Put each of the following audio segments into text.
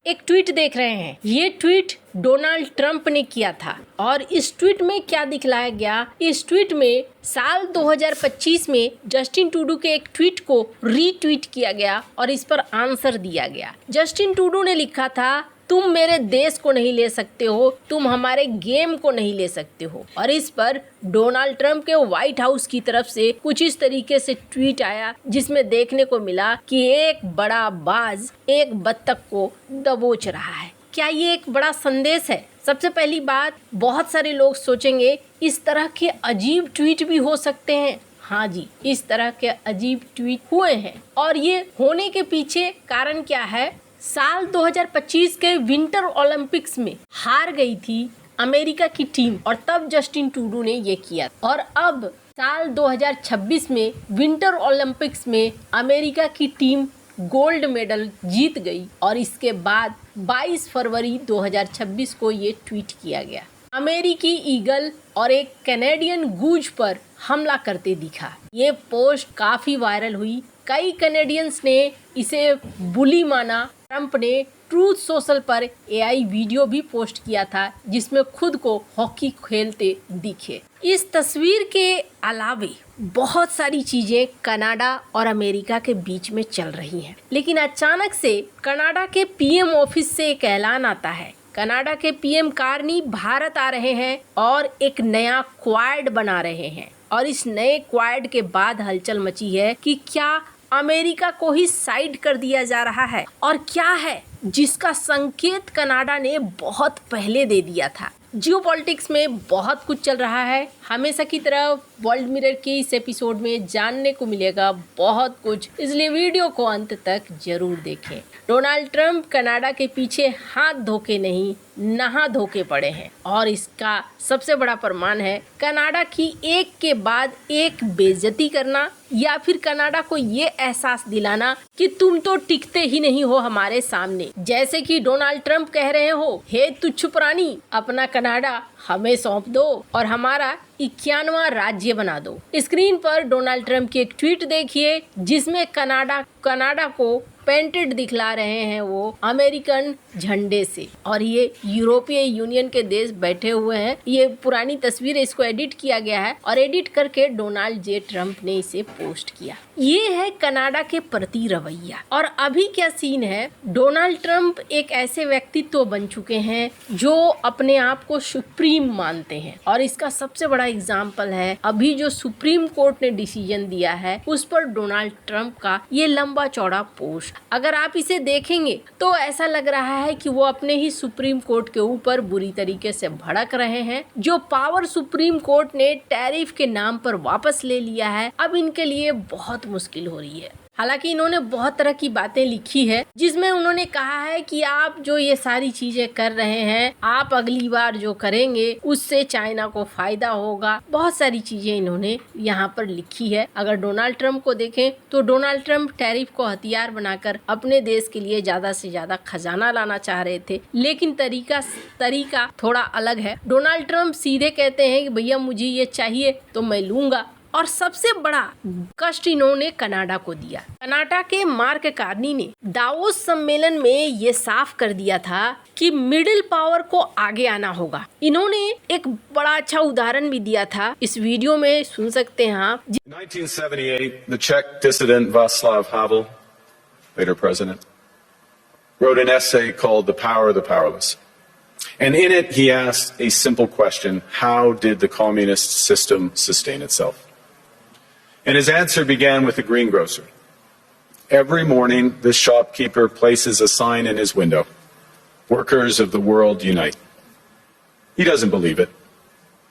एक ट्वीट देख रहे हैं। ये ट्वीट डोनाल्ड ट्रंप ने किया था और इस ट्वीट में क्या दिखलाया गया, इस ट्वीट में साल 2025 में जस्टिन ट्रूडो के एक ट्वीट को रीट्वीट किया गया और इस पर आंसर दिया गया। जस्टिन ट्रूडो ने लिखा था, तुम मेरे देश को नहीं ले सकते हो, तुम हमारे गेम को नहीं ले सकते हो। और इस पर डोनाल्ड ट्रंप के व्हाइट हाउस की तरफ से कुछ इस तरीके से ट्वीट आया, जिसमें देखने को मिला कि एक बड़ा बाज एक बत्तख को दबोच रहा है। क्या ये एक बड़ा संदेश है? सबसे पहली बात, बहुत सारे लोग सोचेंगे इस तरह के अजीब ट्वीट भी हो सकते हैं। हाँ जी, इस तरह के अजीब ट्वीट हुए हैं और ये होने के पीछे कारण क्या है? साल 2025 के विंटर ओलंपिक्स में हार गई थी अमेरिका की टीम और तब जस्टिन ट्रूडो ने ये किया। और अब साल 2026 में विंटर ओलंपिक्स में अमेरिका की टीम गोल्ड मेडल जीत गई और इसके बाद 22 फरवरी 2026 को ये ट्वीट किया गया। अमेरिकी ईगल और एक कैनेडियन गूज पर हमला करते दिखा। ये पोस्ट काफी वायरल हुई। कई कैनेडियंस ने इसे बुली माना। ट्रंप ने ट्रूथ सोशल पर एआई वीडियो भी पोस्ट किया था जिसमें खुद को हॉकी खेलते दिखे। इस तस्वीर के अलावे बहुत सारी चीजें कनाडा और अमेरिका के बीच में चल रही हैं, लेकिन अचानक से कनाडा के पीएम ऑफिस से एक ऐलान आता है। कनाडा के पीएम कार्नी भारत आ रहे हैं और एक नया क्वाड बना रहे हैं और इस नए क्वाड के बाद हलचल मची है कि क्या अमेरिका को ही साइड कर दिया जा रहा है और क्या है जिसका संकेत कनाडा ने बहुत पहले दे दिया था। जियोपॉलिटिक्स में बहुत कुछ चल रहा है। हमेशा की तरह वर्ल्ड मिरर के इस एपिसोड में जानने को मिलेगा बहुत कुछ, इसलिए वीडियो को अंत तक जरूर देखें। डोनाल्ड ट्रंप कनाडा के पीछे हाथ धोके नहीं, नहा धोके पड़े हैं और इसका सबसे बड़ा प्रमाण है कनाडा की एक के बाद एक बेइज्जती करना या फिर कनाडा को ये एहसास दिलाना कि तुम तो टिकते ही नहीं हो हमारे सामने। जैसे कि डोनाल्ड ट्रंप कह रहे हो, हे तुच्छ प्राणी, अपना कनाडा हमें सौंप दो और हमारा 91वां राज्य बना दो। स्क्रीन पर डोनाल्ड ट्रंप की एक ट्वीट देखिए जिसमें कनाडा को पेंटेड दिखला रहे हैं वो अमेरिकन झंडे से और ये यूरोपीय यूनियन के देश बैठे हुए हैं। ये पुरानी तस्वीर है, इसको एडिट किया गया है और एडिट करके डोनाल्ड जे ट्रंप ने इसे पोस्ट किया। ये है कनाडा के प्रति रवैया। और अभी क्या सीन है, डोनाल्ड ट्रंप एक ऐसे व्यक्तित्व बन चुके हैं जो अपने आप को सुप्रीम मानते हैं और इसका सबसे बड़ा एग्जाम्पल है अभी जो सुप्रीम कोर्ट ने डिसीजन दिया है उस पर डोनाल्ड ट्रंप का ये लंबा चौड़ा पोस्ट। अगर आप इसे देखेंगे तो ऐसा लग रहा है कि वो अपने ही सुप्रीम कोर्ट के ऊपर बुरी तरीके से भड़क रहे हैं। जो पावर सुप्रीम कोर्ट ने टैरिफ के नाम पर वापस ले लिया है, अब इनके लिए बहुत मुश्किल हो रही है। हालांकि इन्होंने बहुत तरह की बातें लिखी है जिसमें उन्होंने कहा है कि आप जो ये सारी चीजें कर रहे हैं, आप अगली बार जो करेंगे उससे चाइना को फायदा होगा। बहुत सारी चीजें इन्होंने यहाँ पर लिखी है। अगर डोनाल्ड ट्रंप को देखें तो डोनाल्ड ट्रंप टैरिफ को हथियार बनाकर अपने देश के लिए ज्यादा से ज्यादा खजाना लाना चाह रहे थे, लेकिन तरीका थोड़ा अलग है। डोनाल्ड ट्रंप सीधे कहते हैं कि भैया मुझे ये चाहिए तो मैं लूंगा। और सबसे बड़ा कष्ट इन्होंने कनाडा को दिया। कनाडा के मार्क कार्नी ने दावोस सम्मेलन में ये साफ कर दिया था कि मिडिल पावर को आगे आना होगा। इन्होंने एक बड़ा अच्छा उदाहरण भी दिया था, इस वीडियो में सुन सकते हैं आप। 1978, the Czech dissident Václav Havel, later president, wrote an essay called "The Power of the Powerless." And in it, he asked a simple question: how did the communist system sustain itself? And his answer began with the greengrocer. Every morning, this shopkeeper places a sign in his window: "Workers of the world unite." He doesn't believe it.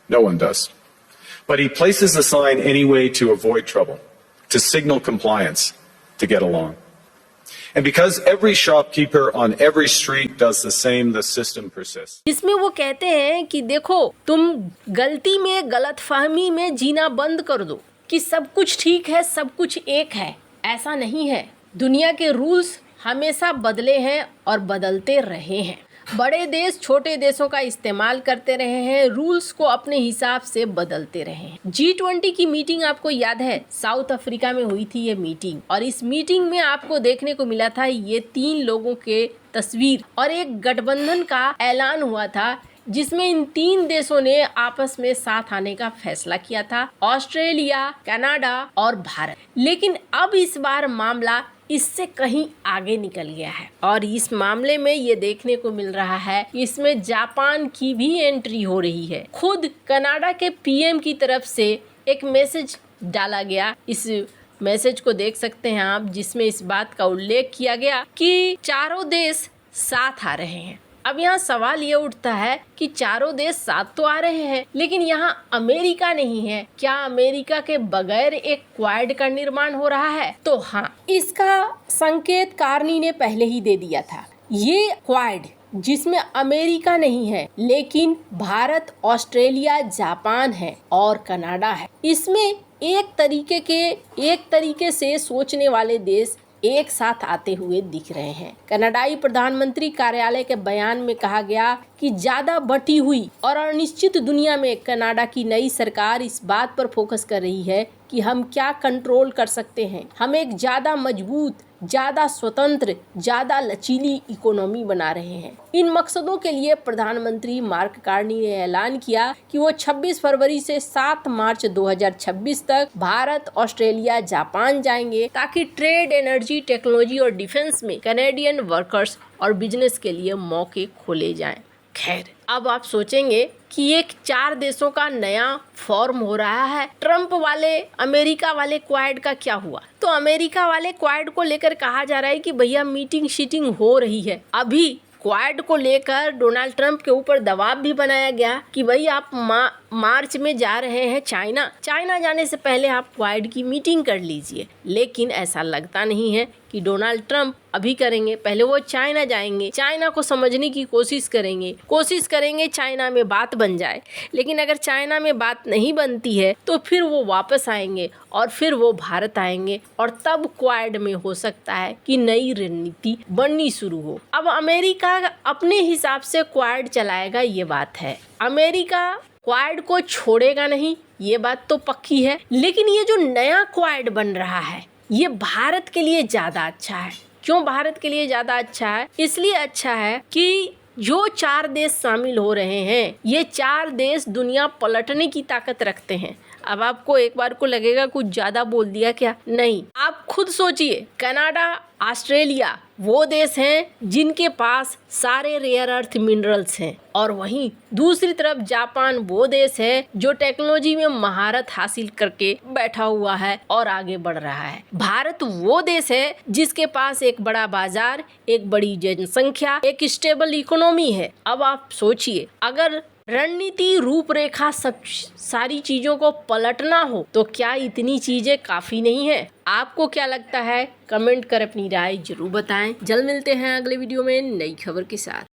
No one does. But he places the sign anyway to avoid trouble, to signal compliance, to get along. And because every shopkeeper on every street does the same, the system persists. इसमें वो कहते हैं कि देखो, तुम गलती में, गलतफहमी में जीना बंद कर दो कि सब कुछ ठीक है, सब कुछ एक है। ऐसा नहीं है। दुनिया के रूल्स हमेशा बदले हैं और बदलते रहे हैं। बड़े देश छोटे देशों का इस्तेमाल करते रहे हैं, रूल्स को अपने हिसाब से बदलते रहे हैं। G20 की मीटिंग आपको याद है, साउथ अफ्रीका में हुई थी ये मीटिंग, और इस मीटिंग में आपको देखने को मिला था ये 3 लोगों के तस्वीर और एक गठबंधन का ऐलान हुआ था, जिसमें इन 3 देशों ने आपस में साथ आने का फैसला किया था, ऑस्ट्रेलिया, कनाडा और भारत। लेकिन अब इस बार मामला इससे कहीं आगे निकल गया है और इस मामले में ये देखने को मिल रहा है इसमें जापान की भी एंट्री हो रही है। खुद कनाडा के पीएम की तरफ से एक मैसेज डाला गया, इस मैसेज को देख सकते हैं आप, जिसमें इस बात का उल्लेख किया गया कि चारों देश साथ आ रहे हैं। अब यहाँ सवाल ये उठता है कि चारों देश साथ तो आ रहे हैं, लेकिन यहाँ अमेरिका नहीं है। क्या अमेरिका के बगैर एक क्वाड का निर्माण हो रहा है? तो हाँ, इसका संकेत कार्नी ने पहले ही दे दिया था। ये क्वाड जिसमें अमेरिका नहीं है, लेकिन भारत, ऑस्ट्रेलिया, जापान है और कनाडा है। इसमें एक तरीके से सोचने वाले देश एक साथ आते हुए दिख रहे हैं। कनाडाई प्रधानमंत्री कार्यालय के बयान में कहा गया कि ज्यादा बटी हुई और अनिश्चित दुनिया में कनाडा की नई सरकार इस बात पर फोकस कर रही है कि हम क्या कंट्रोल कर सकते हैं। हम एक ज्यादा मजबूत, ज्यादा स्वतंत्र, ज्यादा लचीली इकोनॉमी बना रहे हैं। इन मकसदों के लिए प्रधानमंत्री मार्क कार्नी ने ऐलान किया कि वो 26 फरवरी से 7 मार्च 2026 तक भारत, ऑस्ट्रेलिया, जापान जाएंगे, ताकि ट्रेड, एनर्जी, टेक्नोलॉजी और डिफेंस में कैनेडियन वर्कर्स और बिजनेस के लिए मौके खोले जाएं। खैर, अब आप सोचेंगे कि एक 4 देशों का नया फॉर्म हो रहा है, ट्रम्प वाले, अमेरिका वाले क्वाड का क्या हुआ? तो अमेरिका वाले क्वाड को लेकर कहा जा रहा है कि भैया मीटिंग शीटिंग हो रही है। अभी क्वाड को लेकर डोनाल्ड ट्रंप के ऊपर दबाव भी बनाया गया कि भाई आप मार्च में जा रहे हैं चाइना जाने से पहले आप क्वाड की मीटिंग कर लीजिए। लेकिन ऐसा लगता नहीं है कि डोनाल्ड ट्रंप अभी करेंगे। पहले वो चाइना जाएंगे, चाइना को समझने की कोशिश करेंगे चाइना में बात बन जाए। लेकिन अगर चाइना में बात नहीं बनती है तो फिर वो वापस आएंगे और फिर वो भारत आएंगे और तब क्वाड में हो सकता है कि नई रणनीति बननी शुरू हो। अब अमेरिका अपने हिसाब से क्वाड चलाएगा, ये बात है। अमेरिका क्वाड को छोड़ेगा नहीं, ये बात तो पक्की है। लेकिन ये जो नया क्वाड बन रहा है ये भारत के लिए ज्यादा अच्छा है। क्यों भारत के लिए ज्यादा अच्छा है? इसलिए अच्छा है कि जो 4 देश शामिल हो रहे हैं, ये 4 देश दुनिया पलटने की ताकत रखते हैं। अब आपको एक बार को लगेगा कुछ ज्यादा बोल दिया क्या? नहीं, आप खुद सोचिए। कनाडा, ऑस्ट्रेलिया वो देश हैं जिनके पास सारे रेयर अर्थ मिनरल्स हैं, और वहीं दूसरी तरफ जापान वो देश है जो टेक्नोलॉजी में महारत हासिल करके बैठा हुआ है और आगे बढ़ रहा है। भारत वो देश है जिसके पास एक बड़ा बाजार, एक बड़ी जनसंख्या, एक स्टेबल इकोनॉमी है। अब आप सोचिए, अगर रणनीति, रूपरेखा, सब सारी चीजों को पलटना हो तो क्या इतनी चीजें काफी नहीं है? आपको क्या लगता है? कमेंट कर अपनी राय जरूर बताएं। जल्द मिलते हैं अगले वीडियो में नई खबर के साथ।